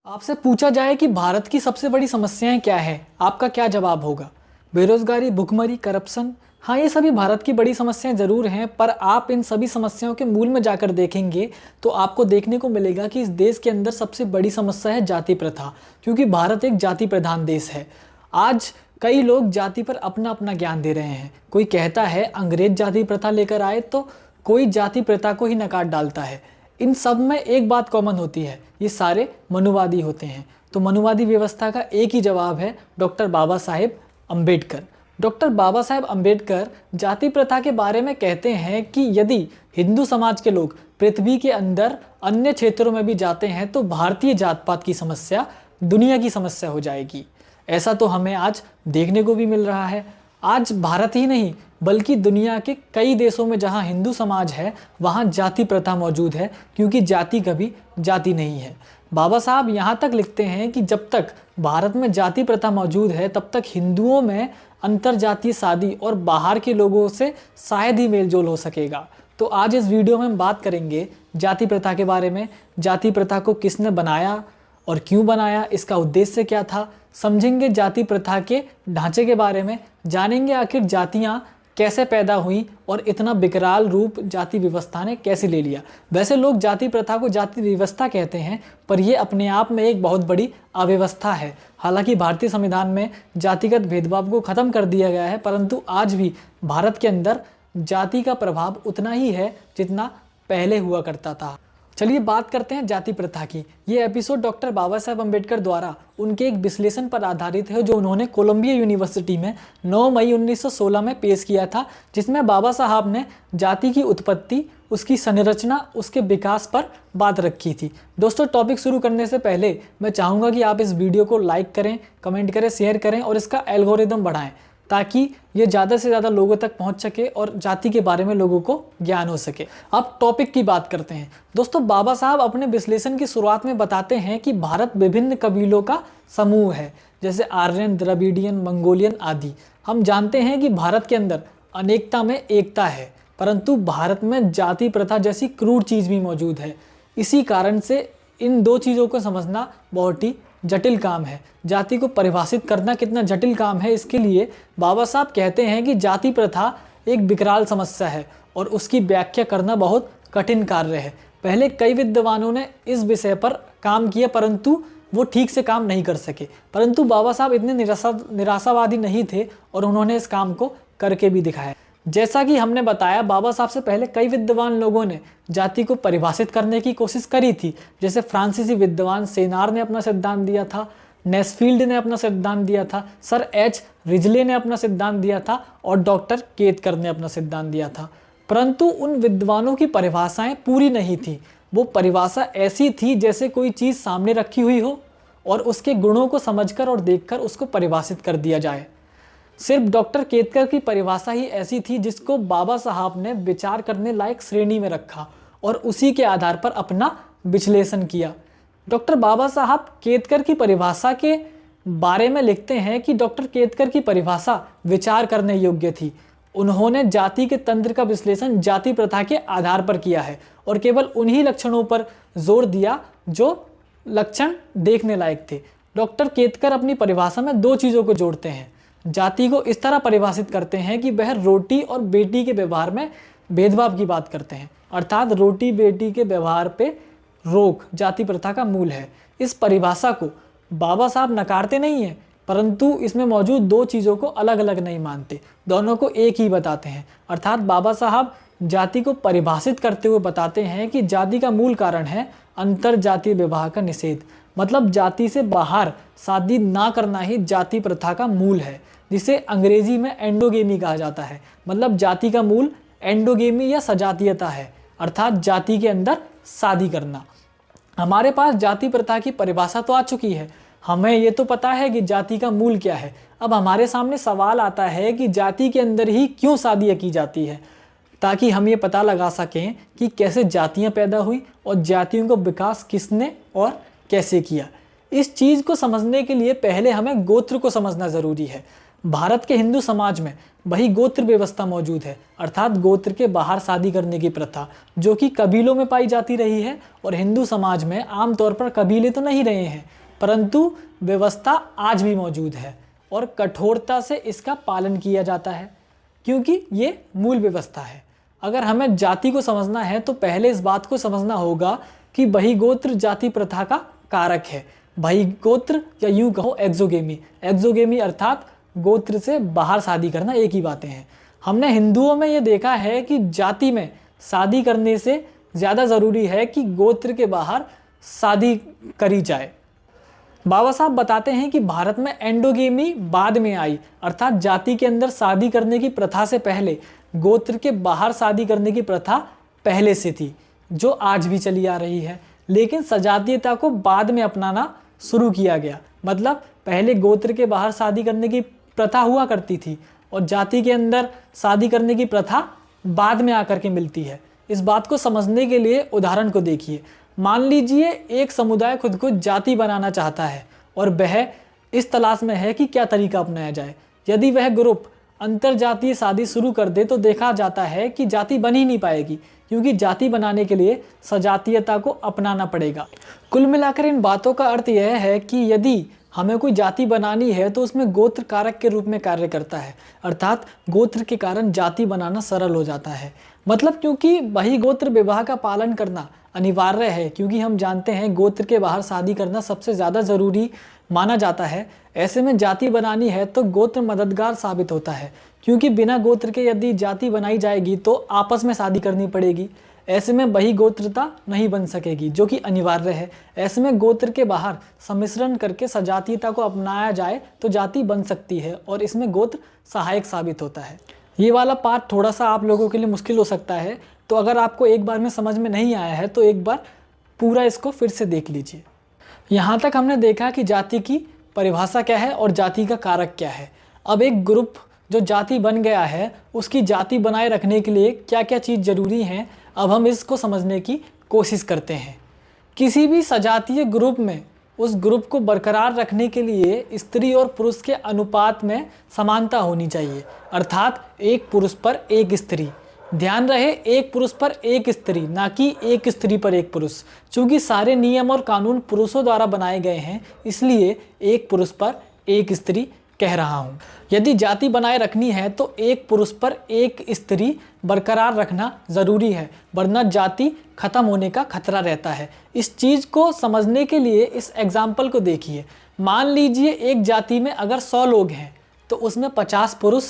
आपसे पूछा जाए कि भारत की सबसे बड़ी समस्याएं क्या है, आपका क्या जवाब होगा? बेरोजगारी, भुखमरी, करप्शन। हाँ, ये सभी भारत की बड़ी समस्याएं ज़रूर हैं, पर आप इन सभी समस्याओं के मूल में जाकर देखेंगे तो आपको देखने को मिलेगा कि इस देश के अंदर सबसे बड़ी समस्या है जाति प्रथा, क्योंकि भारत एक जाति प्रधान देश है। आज कई लोग जाति पर अपना अपना ज्ञान दे रहे हैं। कोई कहता है अंग्रेज जाति प्रथा लेकर आए, तो कोई जाति प्रथा को ही नकार डालता है। इन सब में एक बात कॉमन होती है, ये सारे मनुवादी होते हैं। तो मनुवादी व्यवस्था का एक ही जवाब है, डॉक्टर बाबा साहेब अम्बेडकर। डॉक्टर बाबा साहेब अम्बेडकर जाति प्रथा के बारे में कहते हैं कि यदि हिंदू समाज के लोग पृथ्वी के अंदर अन्य क्षेत्रों में भी जाते हैं तो भारतीय जात पात की समस्या दुनिया की समस्या हो जाएगी। ऐसा तो हमें आज देखने को भी मिल रहा है। आज भारत ही नहीं बल्कि दुनिया के कई देशों में जहां हिंदू समाज है वहां जाति प्रथा मौजूद है, क्योंकि जाति कभी जाति नहीं है। बाबा साहब यहाँ तक लिखते हैं कि जब तक भारत में जाति प्रथा मौजूद है तब तक हिंदुओं में अंतरजातीय शादी और बाहर के लोगों से शायद ही मेलजोल हो सकेगा। तो आज इस वीडियो में हम बात करेंगे जाति प्रथा के बारे में। जाति प्रथा को किसने बनाया और क्यों बनाया, इसका उद्देश्य क्या था, समझेंगे जाति प्रथा के ढांचे के बारे में, जानेंगे आखिर जातियाँ कैसे पैदा हुई और इतना विकराल रूप जाति व्यवस्था ने कैसे ले लिया। वैसे लोग जाति प्रथा को जाति व्यवस्था कहते हैं, पर यह अपने आप में एक बहुत बड़ी अव्यवस्था है। हालांकि भारतीय संविधान में जातिगत भेदभाव को ख़त्म कर दिया गया है, परंतु आज भी भारत के अंदर जाति का प्रभाव उतना ही है जितना पहले हुआ करता था। चलिए बात करते हैं जाति प्रथा की। ये एपिसोड डॉक्टर बाबा साहेब अम्बेडकर द्वारा उनके एक विश्लेषण पर आधारित है जो उन्होंने कोलंबिया यूनिवर्सिटी में 9 मई 1916 में पेश किया था, जिसमें बाबा साहब ने जाति की उत्पत्ति, उसकी संरचना, उसके विकास पर बात रखी थी। दोस्तों, टॉपिक शुरू करने से पहले मैं चाहूँगा कि आप इस वीडियो को लाइक करें, कमेंट करें, शेयर करें और इसका एल्गोरिदम बढ़ाएं, ताकि ये ज़्यादा से ज़्यादा लोगों तक पहुंच सके और जाति के बारे में लोगों को ज्ञान हो सके। अब टॉपिक की बात करते हैं। दोस्तों, बाबा साहब अपने विश्लेषण की शुरुआत में बताते हैं कि भारत विभिन्न कबीलों का समूह है, जैसे आर्यन, द्रविडियन, मंगोलियन आदि। हम जानते हैं कि भारत के अंदर अनेकता में एकता है, परंतु भारत में जाति प्रथा जैसी क्रूर चीज़ भी मौजूद है। इसी कारण से इन दो चीज़ों को समझना बहुत ही जटिल काम है। जाति को परिभाषित करना कितना जटिल काम है, इसके लिए बाबा साहब कहते हैं कि जाति प्रथा एक विकराल समस्या है और उसकी व्याख्या करना बहुत कठिन कार्य है। पहले कई विद्वानों ने इस विषय पर काम किया, परंतु वो ठीक से काम नहीं कर सके। परंतु बाबा साहब इतने निराशावादी नहीं थे और उन्होंने इस काम को करके भी दिखाया। जैसा कि हमने बताया, बाबा साहब से पहले कई विद्वान लोगों ने जाति को परिभाषित करने की कोशिश करी थी। जैसे फ्रांसीसी विद्वान सेनार ने अपना सिद्धांत दिया था, नेस्फील्ड ने अपना सिद्धांत दिया था, सर एच रिजले ने अपना सिद्धांत दिया था और डॉक्टर केतकर ने अपना सिद्धांत दिया था। परंतु उन विद्वानों की परिभाषाएं पूरी नहीं थी। वो परिभाषा ऐसी थी जैसे कोई चीज़ सामने रखी हुई हो और उसके गुणों को समझकर और देखकर उसको परिभाषित कर दिया जाए। सिर्फ डॉक्टर केतकर की परिभाषा ही ऐसी थी जिसको बाबा साहब ने विचार करने लायक श्रेणी में रखा और उसी के आधार पर अपना विश्लेषण किया। डॉक्टर बाबा साहब केतकर की परिभाषा के बारे में लिखते हैं कि डॉक्टर केतकर की परिभाषा विचार करने योग्य थी। उन्होंने जाति के तंत्र का विश्लेषण जाति प्रथा के आधार पर किया है और केवल उन्हीं लक्षणों पर जोर दिया जो लक्षण देखने लायक थे। डॉक्टर केतकर अपनी परिभाषा में दो चीज़ों को जोड़ते हैं। जाति को इस तरह परिभाषित करते हैं कि वह रोटी और बेटी के व्यवहार में भेदभाव की बात करते हैं, अर्थात रोटी बेटी के व्यवहार पे रोक जाति प्रथा का मूल है। इस परिभाषा को बाबा साहब नकारते नहीं हैं, परंतु इसमें मौजूद दो चीज़ों को अलग अलग नहीं मानते, दोनों को एक ही बताते हैं। अर्थात बाबा साहब जाति को परिभाषित करते हुए बताते हैं कि जाति का मूल कारण है अंतर जातीय विवाह का निषेध, मतलब जाति से बाहर शादी ना करना ही जाति प्रथा का मूल है, जिसे अंग्रेजी में एंडोगेमी कहा जाता है। मतलब जाति का मूल एंडोगेमी या सजातीयता है, अर्थात जाति के अंदर शादी करना। हमारे पास जाति प्रथा की परिभाषा तो आ चुकी है, हमें ये तो पता है कि जाति का मूल क्या है। अब हमारे सामने सवाल आता है कि जाति के अंदर ही क्यों शादियाँ की जाती है, ताकि हम ये पता लगा सकें कि कैसे जातियाँ पैदा हुई और जातियों का विकास किसने और कैसे किया। इस चीज़ को समझने के लिए पहले हमें गोत्र को समझना ज़रूरी है। भारत के हिंदू समाज में वही गोत्र व्यवस्था मौजूद है, अर्थात गोत्र के बाहर शादी करने की प्रथा, जो कि कबीलों में पाई जाती रही है। और हिंदू समाज में आमतौर पर कबीले तो नहीं रहे हैं, परंतु व्यवस्था आज भी मौजूद है और कठोरता से इसका पालन किया जाता है, क्योंकि ये मूल व्यवस्था है। अगर हमें जाति को समझना है तो पहले इस बात को समझना होगा कि बहिगोत्र जाति प्रथा का कारक है। बहिगोत्र या यूं कहो एक्सोगेमी, एक्सोगेमी अर्थात गोत्र से बाहर शादी करना, एक ही बातें हैं। हमने हिंदुओं में ये देखा है कि जाति में शादी करने से ज़्यादा ज़रूरी है कि गोत्र के बाहर शादी करी जाए। बाबा साहब बताते हैं कि भारत में एंडोगेमी बाद में आई, अर्थात जाति के अंदर शादी करने की प्रथा से पहले गोत्र के बाहर शादी करने की प्रथा पहले से थी, जो आज भी चली आ रही है। लेकिन सजातीयता को बाद में अपनाना शुरू किया गया, मतलब पहले गोत्र के बाहर शादी करने की प्रथा हुआ करती थी और जाति के अंदर शादी करने की प्रथा बाद में आकर के मिलती है। इस बात को समझने के लिए उदाहरण को देखिए। मान लीजिए एक समुदाय खुद को जाति बनाना चाहता है और वह इस तलाश में है कि क्या तरीका अपनाया जाए। यदि वह ग्रुप अंतर जातीय शादी शुरू कर दे तो देखा जाता है कि जाति बन ही नहीं पाएगी, क्योंकि जाति बनाने के लिए सजातीयता को अपनाना पड़ेगा। कुल मिलाकर इन बातों का अर्थ यह है कि यदि हमें कोई जाति बनानी है तो उसमें गोत्र कारक के रूप में कार्य करता है, अर्थात गोत्र के कारण जाति बनाना सरल हो जाता है। मतलब क्योंकि वही गोत्र विवाह का पालन करना अनिवार्य है, क्योंकि हम जानते हैं गोत्र के बाहर शादी करना सबसे ज़्यादा ज़रूरी माना जाता है। ऐसे में जाति बनानी है तो गोत्र मददगार साबित होता है, क्योंकि बिना गोत्र के यदि जाति बनाई जाएगी तो आपस में शादी करनी पड़ेगी। ऐसे में वही गोत्रता नहीं बन सकेगी, जो कि अनिवार्य है। ऐसे में गोत्र के बाहर सम्मिश्रण करके सजातीयता को अपनाया जाए तो जाति बन सकती है और इसमें गोत्र सहायक साबित होता है। ये वाला पार्ट थोड़ा सा आप लोगों के लिए मुश्किल हो सकता है, तो अगर आपको एक बार में समझ में नहीं आया है तो एक बार पूरा इसको फिर से देख लीजिए। यहाँ तक हमने देखा कि जाति की परिभाषा क्या है और जाति का कारक क्या है। अब एक ग्रुप जो जाति बन गया है, उसकी जाति बनाए रखने के लिए क्या क्या चीज़ ज़रूरी हैं, अब हम इसको समझने की कोशिश करते हैं। किसी भी सजातीय ग्रुप में उस ग्रुप को बरकरार रखने के लिए स्त्री और पुरुष के अनुपात में समानता होनी चाहिए, अर्थात एक पुरुष पर एक स्त्री। ध्यान रहे, एक पुरुष पर एक स्त्री, ना कि एक स्त्री पर एक पुरुष। चूँकि सारे नियम और कानून पुरुषों द्वारा बनाए गए हैं, इसलिए एक पुरुष पर एक स्त्री कह रहा हूँ। यदि जाति बनाए रखनी है तो एक पुरुष पर एक स्त्री बरकरार रखना ज़रूरी है, वरना जाति खत्म होने का खतरा रहता है। इस चीज़ को समझने के लिए इस एग्जाम्पल को देखिए। मान लीजिए एक जाति में अगर 100 लोग हैं तो उसमें 50 पुरुष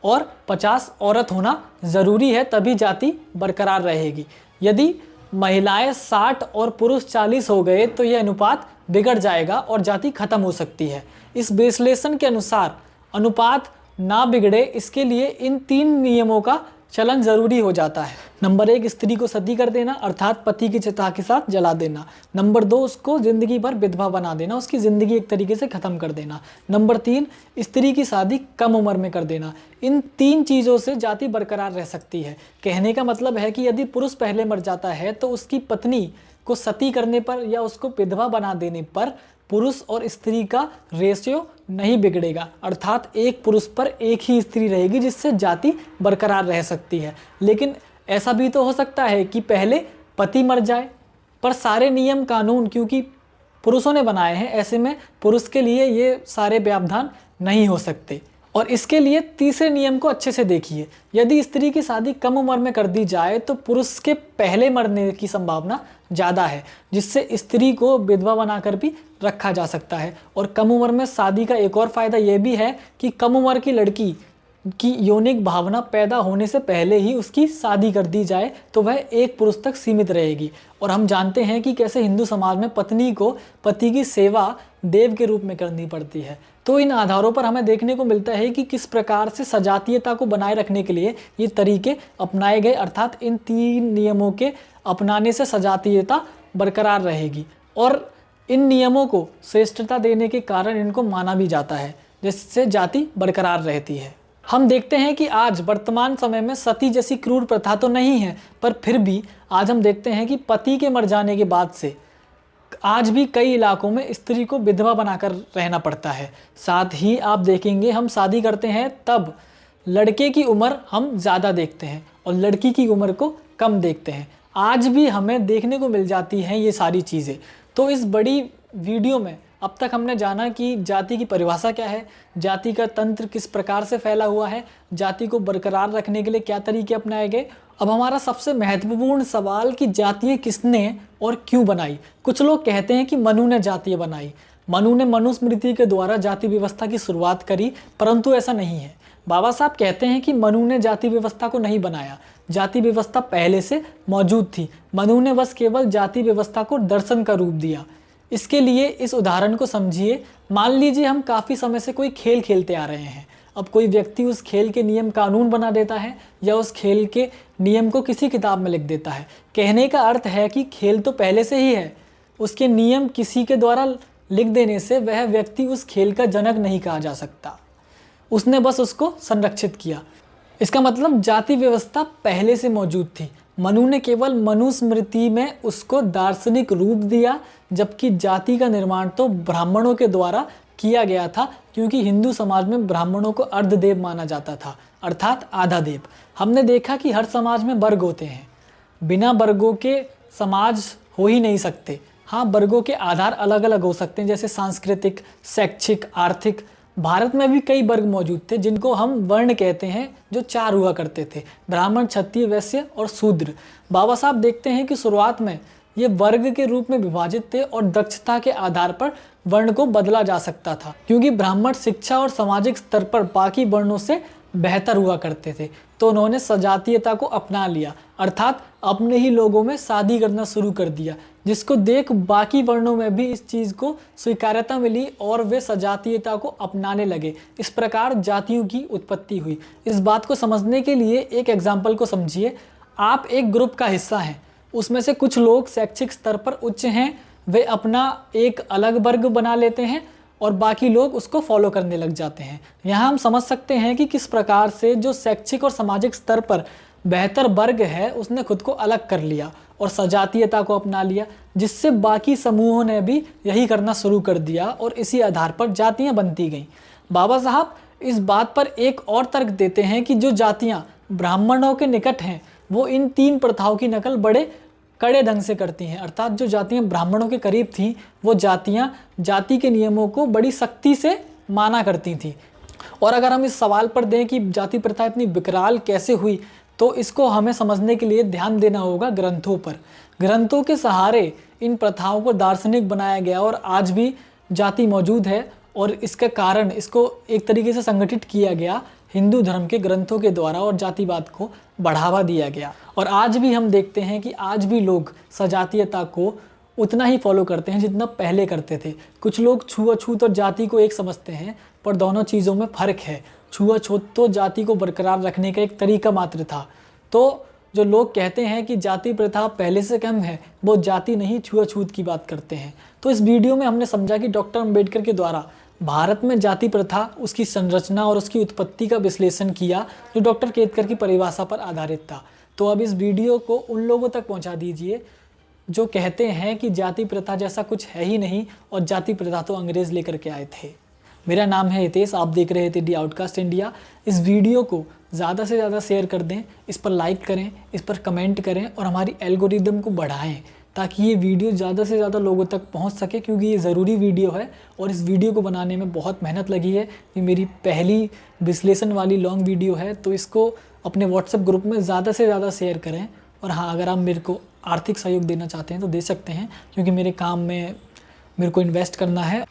और 50 औरत होना ज़रूरी है, तभी जाति बरकरार रहेगी। यदि महिलाएं 60 और पुरुष 40 हो गए तो यह अनुपात बिगड़ जाएगा और जाति खत्म हो सकती है। इस विश्लेषण के अनुसार अनुपात ना बिगड़े, इसके लिए इन 3 नियमों का चलन जरूरी हो जाता है। नंबर 1, स्त्री को सती कर देना, अर्थात पति की चिता के साथ जला देना। नंबर 2, उसको ज़िंदगी भर विधवा बना देना, उसकी ज़िंदगी एक तरीके से ख़त्म कर देना। नंबर 3, स्त्री की शादी कम उम्र में कर देना। इन 3 चीज़ों से जाति बरकरार रह सकती है। कहने का मतलब है कि यदि पुरुष पहले मर जाता है तो उसकी पत्नी को सती करने पर या उसको विधवा बना देने पर पुरुष और स्त्री का रेशियो नहीं बिगड़ेगा, अर्थात एक पुरुष पर एक ही स्त्री रहेगी, जिससे जाति बरकरार रह सकती है। लेकिन ऐसा भी तो हो सकता है कि पहले पति मर जाए, पर सारे नियम कानून क्योंकि पुरुषों ने बनाए हैं, ऐसे में पुरुष के लिए ये सारे व्यवधान नहीं हो सकते। और इसके लिए तीसरे नियम को अच्छे से देखिए। यदि स्त्री की शादी कम उम्र में कर दी जाए तो पुरुष के पहले मरने की संभावना ज़्यादा है, जिससे स्त्री को विधवा बनाकर भी रखा जा सकता है। और कम उम्र में शादी का एक और फ़ायदा यह भी है कि कम उम्र की लड़की की यौनिक भावना पैदा होने से पहले ही उसकी शादी कर दी जाए तो वह एक पुरुष तक सीमित रहेगी। और हम जानते हैं कि कैसे हिंदू समाज में पत्नी को पति की सेवा देव के रूप में करनी पड़ती है। तो इन आधारों पर हमें देखने को मिलता है कि किस प्रकार से सजातीयता को बनाए रखने के लिए ये तरीके अपनाए गए, अर्थात इन 3 नियमों के अपनाने से सजातीयता बरकरार रहेगी। और इन नियमों को श्रेष्ठता देने के कारण इनको माना भी जाता है, जिससे जाति बरकरार रहती है। हम देखते हैं कि आज वर्तमान समय में सती जैसी क्रूर प्रथा तो नहीं है, पर फिर भी आज हम देखते हैं कि पति के मर जाने के बाद से आज भी कई इलाकों में स्त्री को विधवा बनाकर रहना पड़ता है। साथ ही आप देखेंगे हम शादी करते हैं तब लड़के की उम्र हम ज़्यादा देखते हैं और लड़की की उम्र को कम देखते हैं। आज भी हमें देखने को मिल जाती हैं ये सारी चीज़ें। तो इस बड़ी वीडियो में अब तक हमने जाना कि जाति की परिभाषा क्या है, जाति का तंत्र किस प्रकार से फैला हुआ है, जाति को बरकरार रखने के लिए क्या तरीके अपनाए गए। अब हमारा सबसे महत्वपूर्ण सवाल कि जातियाँ किसने और क्यों बनाई। कुछ लोग कहते हैं कि मनु ने जातियाँ बनाई, मनु ने मनुस्मृति के द्वारा जाति व्यवस्था की शुरुआत करी, परंतु ऐसा नहीं है। बाबा साहब कहते हैं कि मनु ने जाति व्यवस्था को नहीं बनाया, जाति व्यवस्था पहले से मौजूद थी, मनु ने बस केवल जाति व्यवस्था को दर्शन का रूप दिया। इसके लिए इस उदाहरण को समझिए। मान लीजिए हम काफ़ी समय से कोई खेल खेलते आ रहे हैं। अब कोई व्यक्ति उस खेल के नियम कानून बना देता है या उस खेल के नियम को किसी किताब में लिख देता है। कहने का अर्थ है कि खेल तो पहले से ही है, उसके नियम किसी के द्वारा लिख देने से वह व्यक्ति उस खेल का जनक नहीं कहा जा सकता, उसने बस उसको संरक्षित किया। इसका मतलब जाति व्यवस्था पहले से मौजूद थी, मनु ने केवल मनुस्मृति में उसको दार्शनिक रूप दिया, जबकि जाति का निर्माण तो ब्राह्मणों के द्वारा किया गया था, क्योंकि हिंदू समाज में ब्राह्मणों को अर्धदेव माना जाता था, अर्थात आधा देव। हमने देखा कि हर समाज में वर्ग होते हैं, बिना वर्गों के समाज हो ही नहीं सकते। हाँ, वर्गों के आधार अलग अलग हो सकते हैं, जैसे सांस्कृतिक, शैक्षिक, आर्थिक। भारत में भी कई वर्ग मौजूद थे जिनको हम वर्ण कहते हैं, जो 4 हुआ करते थे, ब्राह्मण, क्षत्रिय, वैश्य और शूद्र। बाबा साहब देखते हैं कि शुरुआत में ये वर्ग के रूप में विभाजित थे और दक्षता के आधार पर वर्ण को बदला जा सकता था, क्योंकि ब्राह्मण शिक्षा और सामाजिक स्तर पर बाकी वर्णों से बेहतर हुआ करते थे। तो उन्होंने सजातीयता को अपना लिया, अर्थात अपने ही लोगों में शादी करना शुरू कर दिया, जिसको देख बाकी वर्णों में भी इस चीज़ को स्वीकार्यता मिली और वे सजातीयता को अपनाने लगे। इस प्रकार जातियों की उत्पत्ति हुई। इस बात को समझने के लिए एक एग्जाम्पल को समझिए। आप एक ग्रुप का हिस्सा हैं, उसमें से कुछ लोग शैक्षिक स्तर पर उच्च हैं, वे अपना एक अलग वर्ग बना लेते हैं और बाकी लोग उसको फॉलो करने लग जाते हैं। यहाँ हम समझ सकते हैं कि किस प्रकार से जो शैक्षिक और सामाजिक स्तर पर बेहतर वर्ग है उसने खुद को अलग कर लिया और सजातीयता को अपना लिया, जिससे बाकी समूहों ने भी यही करना शुरू कर दिया और इसी आधार पर जातियाँ बनती गईं। बाबा साहब इस बात पर एक और तर्क देते हैं कि जो जातियाँ ब्राह्मणों के निकट हैं वो इन 3 प्रथाओं की नकल बड़े कड़े ढंग से करती हैं, अर्थात जो जातियाँ ब्राह्मणों के करीब थीं वो जातियाँ जाति के नियमों को बड़ी सख्ती से माना करती थीं। और अगर हम इस सवाल पर दें कि जाति प्रथा इतनी विकराल कैसे हुई, तो इसको हमें समझने के लिए ध्यान देना होगा ग्रंथों पर। ग्रंथों के सहारे इन प्रथाओं को दार्शनिक बनाया गया और आज भी जाति मौजूद है, और इसके कारण इसको एक तरीके से संगठित किया गया हिंदू धर्म के ग्रंथों के द्वारा और जातिवाद को बढ़ावा दिया गया। और आज भी हम देखते हैं कि आज भी लोग सजातीयता को उतना ही फॉलो करते हैं जितना पहले करते थे। कुछ लोग छुआछूत और जाति को एक समझते हैं, पर दोनों चीज़ों में फ़र्क है। छुआछूत तो जाति को बरकरार रखने का एक तरीका मात्र था। तो जो लोग कहते हैं कि जाति प्रथा पहले से कम है, वो जाति नहीं छुआछूत की बात करते हैं। तो इस वीडियो में हमने समझा कि डॉक्टर अम्बेडकर के द्वारा भारत में जाति प्रथा, उसकी संरचना और उसकी उत्पत्ति का विश्लेषण किया, जो डॉक्टर केतकर की परिभाषा पर आधारित था। तो अब इस वीडियो को उन लोगों तक पहुंचा दीजिए जो कहते हैं कि जाति प्रथा जैसा कुछ है ही नहीं और जाति प्रथा तो अंग्रेज़ लेकर के आए थे। मेरा नाम है हितेश, आप देख रहे थे दी आउटकास्ट इंडिया। इस वीडियो को ज़्यादा से ज़्यादा शेयर कर दें, इस पर लाइक करें, इस पर कमेंट करें और हमारी एल्गोरिदम को बढ़ाएं, ताकि ये वीडियो ज़्यादा से ज़्यादा लोगों तक पहुंच सके, क्योंकि ये ज़रूरी वीडियो है और इस वीडियो को बनाने में बहुत मेहनत लगी है। ये मेरी पहली विश्लेषण वाली लॉन्ग वीडियो है, तो इसको अपने व्हाट्सएप ग्रुप में ज़्यादा से ज़्यादा शेयर करें। और हाँ, अगर आप मेरे को आर्थिक सहयोग देना चाहते हैं तो दे सकते हैं, क्योंकि मेरे काम में मेरे को इन्वेस्ट करना है।